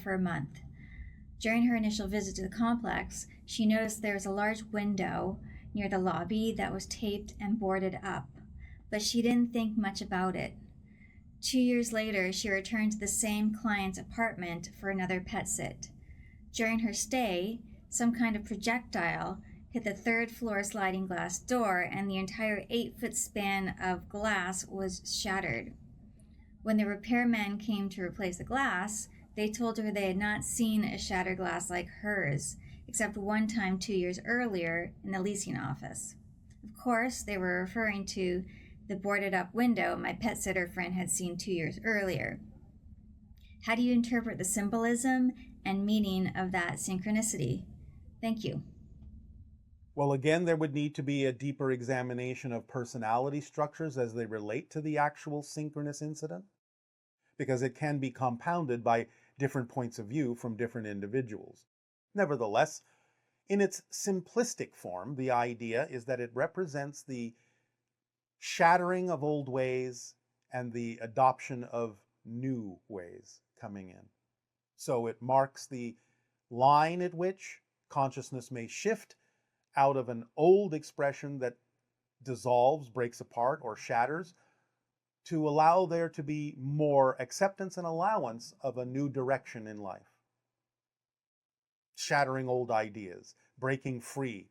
for a month. During her initial visit to the complex, she noticed there was a large window near the lobby that was taped and boarded up, but she didn't think much about it. 2 years later, she returned to the same client's apartment for another pet sit. During her stay, some kind of projectile hit the third floor sliding glass door, and the entire 8-foot span of glass was shattered. When the repairmen came to replace the glass, they told her they had not seen a shattered glass like hers, except one time 2 years earlier in the leasing office. Of course, they were referring to the boarded up window my pet sitter friend had seen 2 years earlier. How do you interpret the symbolism and meaning of that synchronicity? Thank you. Well, again, there would need to be a deeper examination of personality structures as they relate to the actual synchronous incident, because it can be compounded by different points of view from different individuals. Nevertheless, in its simplistic form, the idea is that it represents the shattering of old ways and the adoption of new ways coming in. So it marks the line at which consciousness may shift out of an old expression that dissolves, breaks apart, or shatters, to allow there to be more acceptance and allowance of a new direction in life. Shattering old ideas, breaking free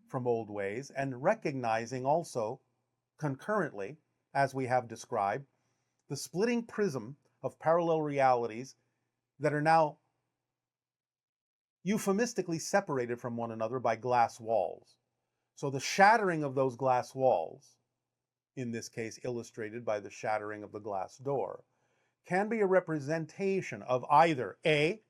from old ways, and recognizing also, concurrently, as we have described, the splitting prism of parallel realities that are now euphemistically separated from one another by glass walls. So the shattering of those glass walls, in this case illustrated by the shattering of the glass door, can be a representation of either A,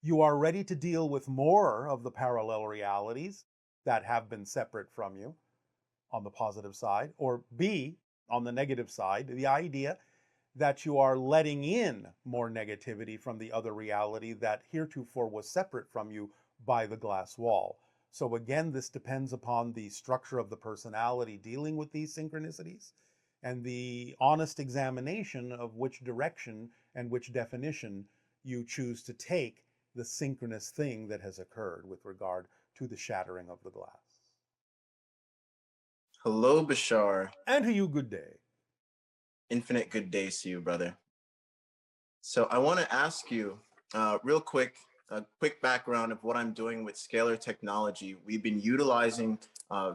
you are ready to deal with more of the parallel realities that have been separate from you on the positive side, or B, on the negative side, the idea that you are letting in more negativity from the other reality that heretofore was separate from you by the glass wall. So again, this depends upon the structure of the personality dealing with these synchronicities and the honest examination of which direction and which definition you choose to take the synchronous thing that has occurred with regard to the shattering of the glass. Hello, Bashar. And to you, good day. Infinite good days to you, brother. So I want to ask you real quick, a quick background of what I'm doing with Scalar Technology. We've been utilizing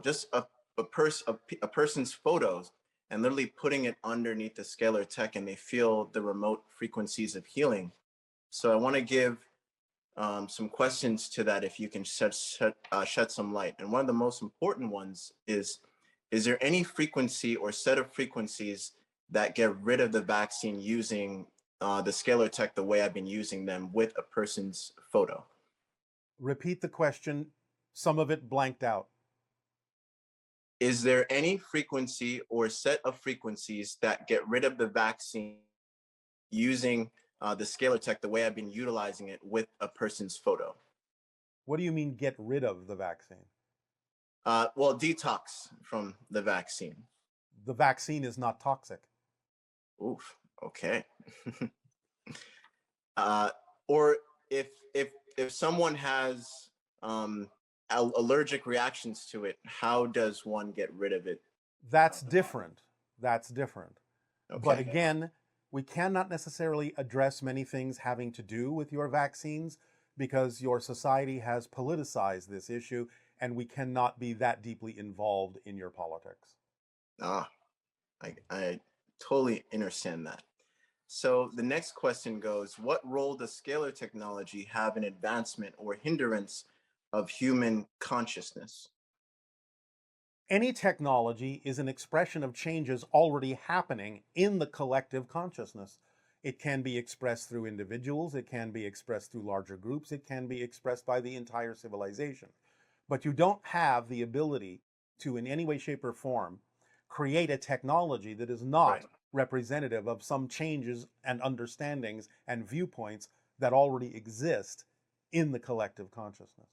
just a person's photos and literally putting it underneath the Scalar Tech, and they feel the remote frequencies of healing. So I want to give some questions to that, if you can shed some light. And one of the most important ones is there any frequency or set of frequencies that get rid of the vaccine using the Scalar Tech the way I've been using them with a person's photo? Repeat the question. Some of it blanked out. Is there any frequency or set of frequencies that get rid of the vaccine using the Scalar Tech the way I've been utilizing it with a person's photo? What do you mean get rid of the vaccine? Well, detox from the vaccine. The vaccine is not toxic. Oof. Okay. Or if someone has allergic reactions to it, how does one get rid of it? That's different. That's different. Okay. But again, we cannot necessarily address many things having to do with your vaccines because your society has politicized this issue, and we cannot be that deeply involved in your politics. I totally understand that. So the next question goes, what role does Scalar Technology have in advancement or hindrance of human consciousness? Any technology is an expression of changes already happening in the collective consciousness. It can be expressed through individuals, it can be expressed through larger groups, it can be expressed by the entire civilization. But you don't have the ability to, in any way, shape, or form, create a technology that is not representative of some changes and understandings and viewpoints that already exist in the collective consciousness.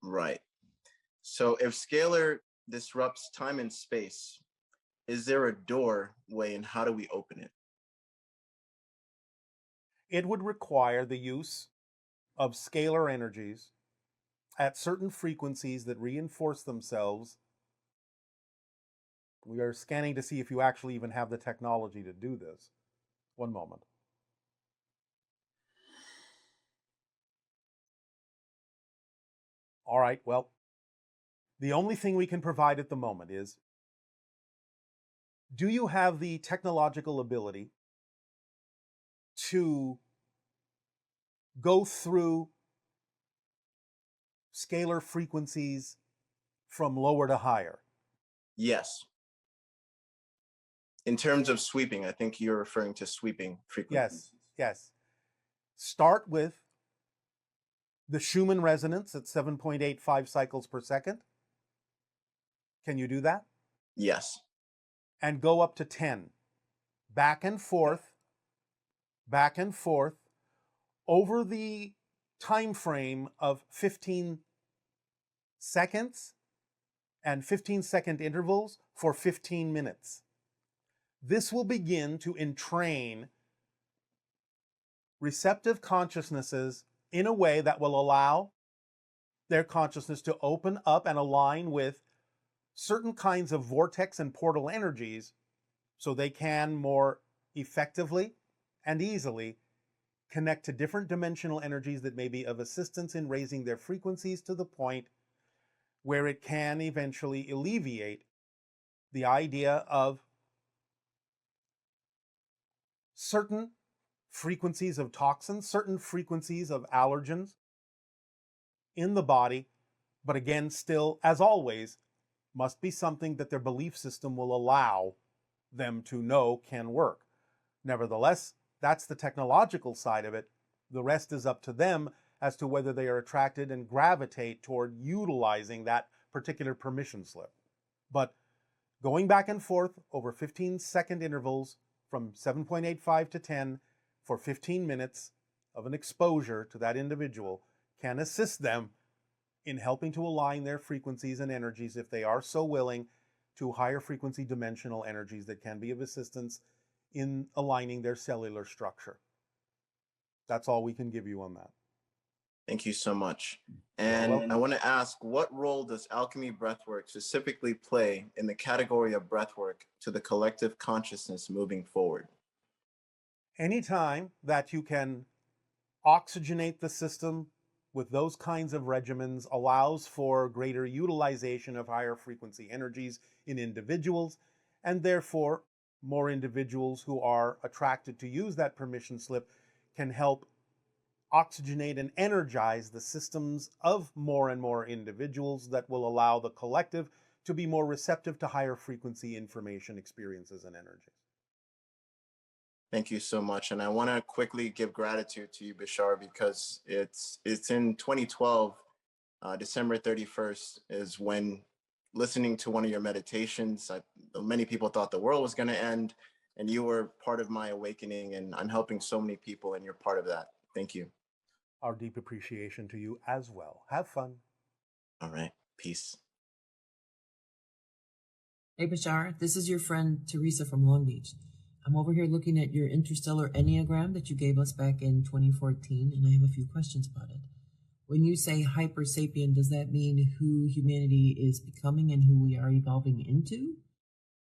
Right. So if Scalar disrupts time and space, is there a doorway, and how do we open it? it would require the use of scalar energies at certain frequencies that reinforce themselves. We are scanning to see if you actually even have the technology to do this. One moment. All right, well, the only thing we can provide at the moment is, do you have the technological ability to go through scalar frequencies from lower to higher? Yes. In terms of sweeping, I think you're referring to sweeping frequencies. Yes. Start with the Schumann resonance at 7.85 cycles per second. Can you do that? Yes. And go up to 10. Back and forth over the time frame of 15 seconds and 15-second intervals for 15 minutes. This will begin to entrain receptive consciousnesses in a way that will allow their consciousness to open up and align with certain kinds of vortex and portal energies so they can more effectively and easily connect to different dimensional energies that may be of assistance in raising their frequencies to the point where it can eventually alleviate the idea of certain frequencies of toxins, certain frequencies of allergens in the body, but again, still, as always, must be something that their belief system will allow them to know can work. Nevertheless, that's the technological side of it. The rest is up to them as to whether they are attracted and gravitate toward utilizing that particular permission slip. But going back and forth over 15-second intervals from 7.85 to 10 for 15 minutes of an exposure to that individual can assist them in helping to align their frequencies and energies, if they are so willing, to higher frequency dimensional energies that can be of assistance in aligning their cellular structure. That's all we can give you on that. Thank you so much. And I want to ask, what role does alchemy breathwork specifically play in the category of breathwork to the collective consciousness moving forward? Anytime that you can oxygenate the system with those kinds of regimens allows for greater utilization of higher frequency energies in individuals, and therefore more individuals who are attracted to use that permission slip can help oxygenate and energize the systems of more and more individuals that will allow the collective to be more receptive to higher frequency information, experiences, and energies. Thank you so much. And I want to quickly give gratitude to you, Bashar, because it's in 2012, December 31st is when, listening to one of your meditations, many people thought the world was going to end, and you were part of my awakening, and I'm helping so many people, and you're part of that. Thank you. Our deep appreciation to you as well. Have fun. All right. Peace. Hey, Bashar, this is your friend Teresa from Long Beach. I'm over here looking at your interstellar enneagram that you gave us back in 2014, and I have a few questions about it. When you say hyper sapien, does that mean who humanity is becoming and who we are evolving into?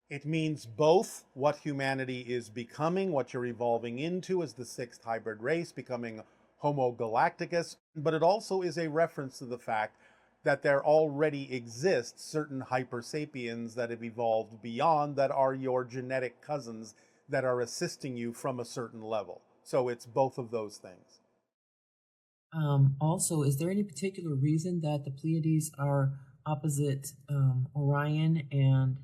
It means both what humanity is becoming, what you're evolving into as the sixth hybrid race, becoming Homo galacticus, but it also is a reference to the fact that there already exist certain hyper sapiens that have evolved beyond, that are your genetic cousins, that are assisting you from a certain level. So it's both of those things. Also, is there any particular reason that the Pleiades are opposite Orion and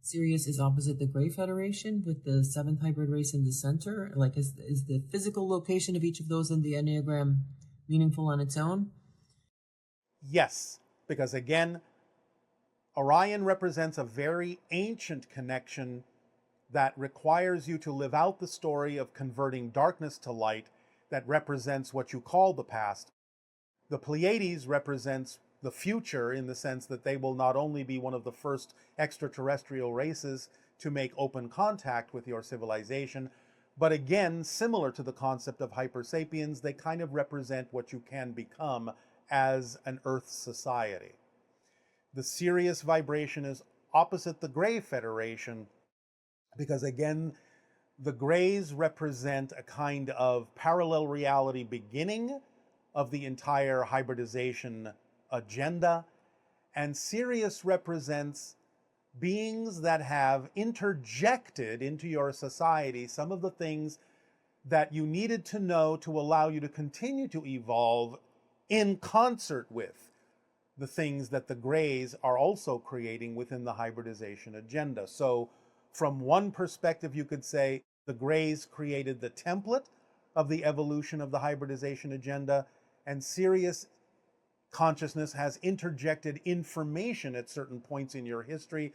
Sirius is opposite the Grey Federation, with the seventh hybrid race in the center? Like, is the physical location of each of those in the Enneagram meaningful on its own? Yes, because again, Orion represents a very ancient connection that requires you to live out the story of converting darkness to light, that represents what you call the past. The Pleiades represents the future, in the sense that they will not only be one of the first extraterrestrial races to make open contact with your civilization, But again, similar to the concept of hypersapiens, they kind of represent what you can become as an Earth society. The Sirius vibration is opposite the Gray Federation because, again, the Grays represent a kind of parallel reality beginning of the entire hybridization agenda, and Sirius represents beings that have interjected into your society some of the things that you needed to know to allow you to continue to evolve in concert with the things that the Greys are also creating within the hybridization agenda. So from one perspective, you could say the Greys created the template of the evolution of the hybridization agenda, and Sirius consciousness has interjected information at certain points in your history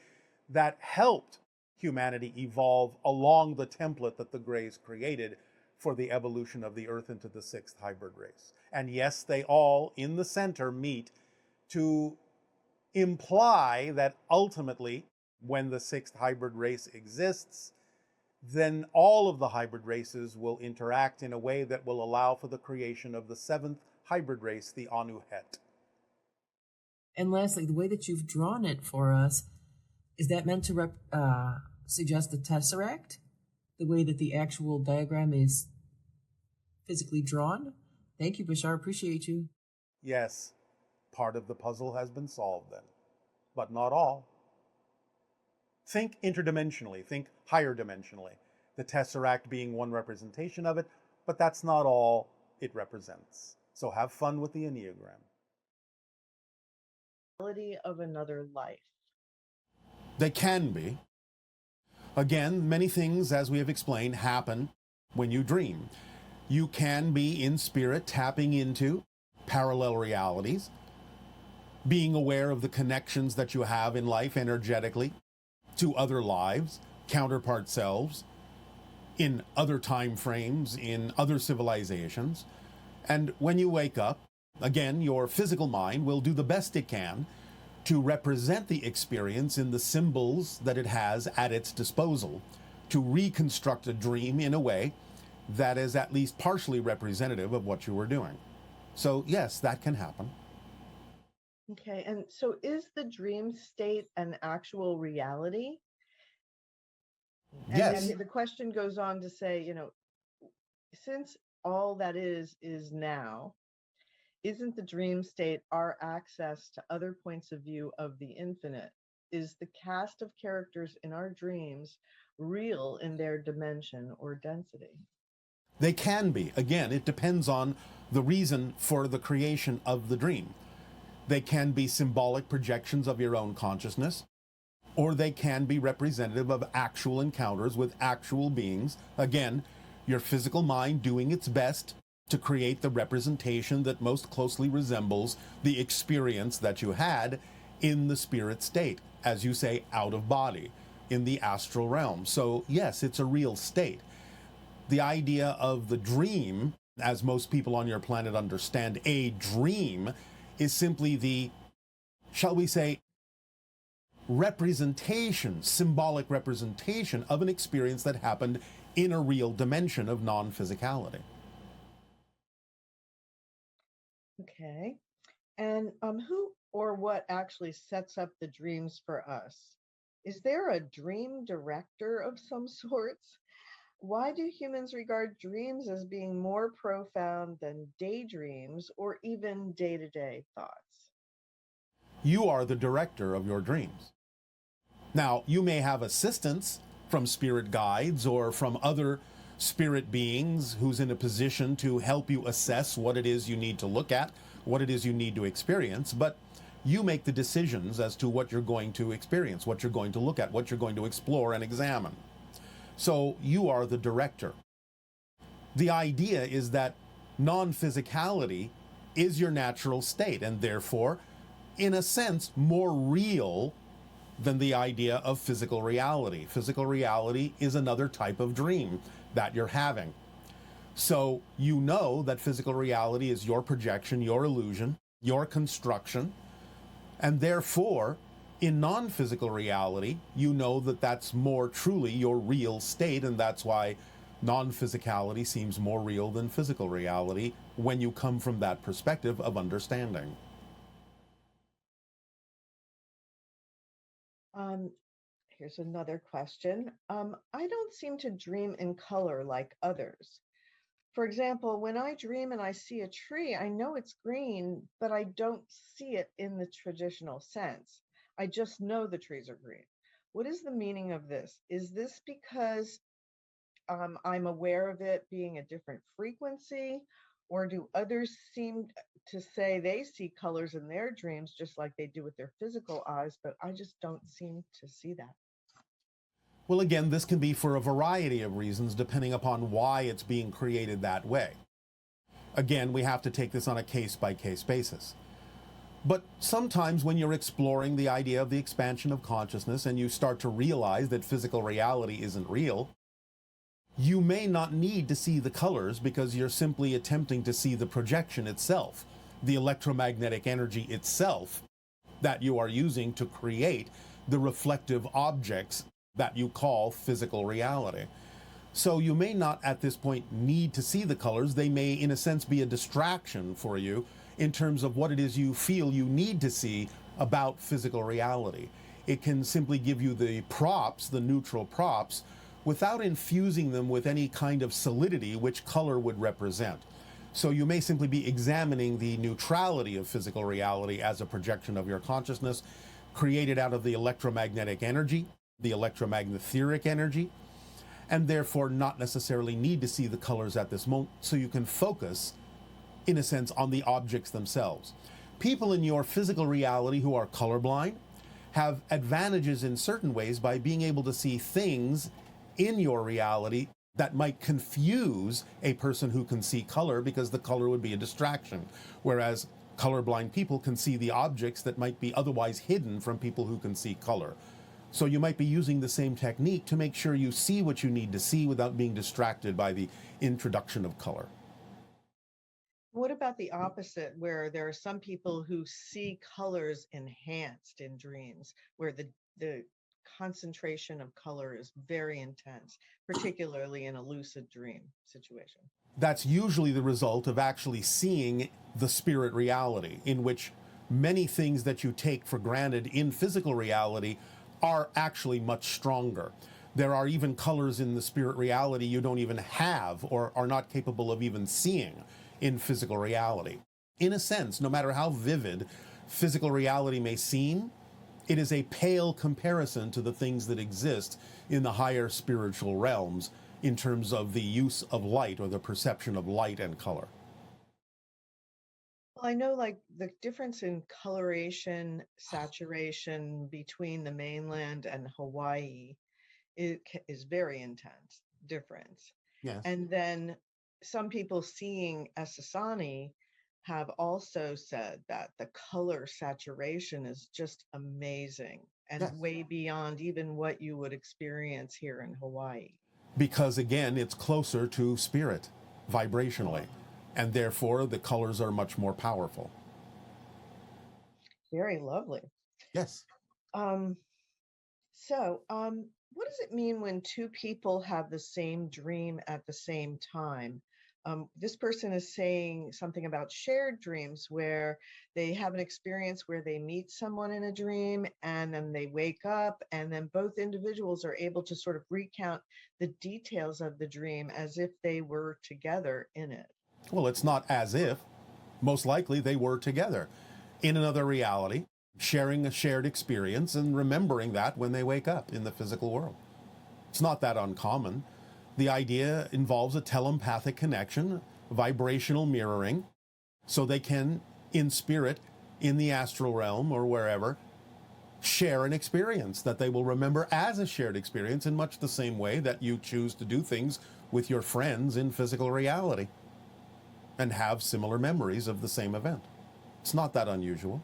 that helped humanity evolve along the template that the Greys created for the evolution of the Earth into the sixth hybrid race. And yes, they all, in the center, meet to imply that ultimately, when the sixth hybrid race exists, then all of the hybrid races will interact in a way that will allow for the creation of the seventh hybrid race, the Anuhet. And lastly, the way that you've drawn it for us, is that meant to suggest the tesseract? The way that the actual diagram is physically drawn? Thank you, Bashar. Appreciate you. Yes, part of the puzzle has been solved then, but not all. Think interdimensionally, think higher dimensionally. The tesseract being one representation of it, but that's not all it represents. So have fun with the Enneagram. Of another life. They can be. Again, many things, as we have explained, happen when you dream. You can be in spirit tapping into parallel realities, being aware of the connections that you have in life energetically to other lives, counterpart selves, in other time frames, in other civilizations. And when you wake up, again, your physical mind will do the best it can to represent the experience in the symbols that it has at its disposal, to reconstruct a dream in a way that is at least partially representative of what you were doing. So yes, that can happen. Okay, and so is the dream state an actual reality? Yes. And the question goes on to say, since all that is now, isn't the dream state our access to other points of view of the infinite? Is the cast of characters in our dreams real in their dimension or density? They can be. Again, it depends on the reason for the creation of the dream. They can be symbolic projections of your own consciousness, or they can be representative of actual encounters with actual beings. Again, your physical mind doing its best to create the representation that most closely resembles the experience that you had in the spirit state, as you say, out of body, in the astral realm. So yes, it's a real state. The idea of the dream, as most people on your planet understand a dream, is simply the, shall we say, representation, symbolic representation of an experience that happened in a real dimension of non-physicality. Okay. And who or what actually sets up the dreams for us? Is there a dream director of some sorts? Why do humans regard dreams as being more profound than daydreams or even day-to-day thoughts? You are the director of your dreams. Now, you may have assistance from spirit guides or from other spirit beings who's in a position to help you assess what it is you need to look at, what it is you need to experience, but you make the decisions as to what you're going to experience, what you're going to look at, what you're going to explore and examine. So you are the director. The idea is that non-physicality is your natural state and therefore, in a sense, more real than the idea of physical reality. Physical reality is another type of dream that you're having. So you know that physical reality is your projection, your illusion, your construction, and therefore, in non-physical reality, you know that that's more truly your real state, and that's why Non-physicality seems more real than physical reality when you come from that perspective of understanding. Um, Here's another question. I don't seem to dream in color like others. For example, when I dream and I see a tree, I know it's green, but I don't see it in the traditional sense. I just know the trees are green. What is the meaning of this? Is this because I'm aware of it being a different frequency, or do others seem to say they see colors in their dreams just like they do with their physical eyes, but I just don't seem to see that? Well, again, this can be for a variety of reasons depending upon why it's being created that way. Again, we have to take this on a case-by-case basis. But sometimes when you're exploring the idea of the expansion of consciousness and you start to realize that physical reality isn't real, you may not need to see the colors because you're simply attempting to see the projection itself, the electromagnetic energy itself that you are using to create the reflective objects that you call physical reality. So you may not at this point need to see the colors. They may, in a sense, be a distraction for you in terms of what it is you feel you need to see about physical reality. It can simply give you the props, the neutral props, without infusing them with any kind of solidity which color would represent. So you may simply be examining the neutrality of physical reality as a projection of your consciousness, created out of the electromagnetic energy, the electromagnetheric energy, and therefore not necessarily need to see the colors at this moment, so you can focus, in a sense, on the objects themselves. People in your physical reality who are colorblind have advantages in certain ways by being able to see things in your reality that might confuse a person who can see color, because the color would be a distraction, whereas colorblind people can see the objects that might be otherwise hidden from people who can see color. So you might be using the same technique to make sure you see what you need to see without being distracted by the introduction of color. What about the opposite, where there are some people who see colors enhanced in dreams, where the concentration of color is very intense, particularly in a lucid dream situation? That's usually the result of actually seeing the spirit reality, in which many things that you take for granted in physical reality are actually much stronger. There are even colors in the spirit reality you don't even have or are not capable of even seeing in physical reality. In a sense, no matter how vivid physical reality may seem, it is a pale comparison to the things that exist in the higher spiritual realms in terms of the use of light or the perception of light and color. Well, I know like the difference in coloration, saturation between the mainland and Hawaii is very intense difference. Yes. And then some people seeing Essassani have also said that the color saturation is just amazing and Yes. way beyond even what you would experience here in Hawaii. Because again, it's closer to spirit vibrationally, and therefore the colors are much more powerful. Very lovely. Yes. Um, what does it mean when two people have the same dream at the same time? This person is saying something about shared dreams, where they have an experience where they meet someone in a dream and then they wake up, and then both individuals are able to sort of recount the details of the dream as if they were together in it. Well, it's not as if. Most likely they were together in another reality, sharing a shared experience and remembering that when they wake up in the physical world. It's not that uncommon. The idea involves a telepathic connection, vibrational mirroring, so they can, in spirit, in the astral realm or wherever, share an experience that they will remember as a shared experience in much the same way that you choose to do things with your friends in physical reality and have similar memories of the same event. It's not that unusual.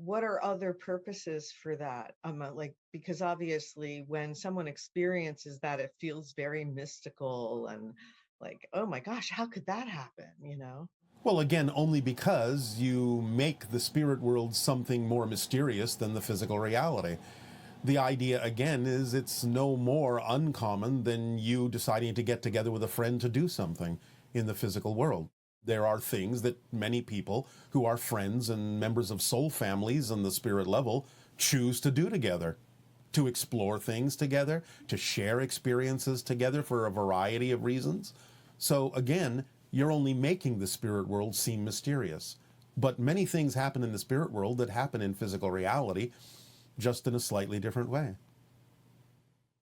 What are other purposes for that? Like, because obviously when someone experiences that, it feels very mystical and like, oh my gosh, how could that happen? You know? Well, again, only because you make the spirit world something more mysterious than the physical reality. The idea, again, is it's no more uncommon than you deciding to get together with a friend to do something in the physical world. There are things that many people who are friends and members of soul families on the spirit level choose to do together, to explore things together, to share experiences together for a variety of reasons. So again, you're only making the spirit world seem mysterious. But many things happen in the spirit world that happen in physical reality, just in a slightly different way.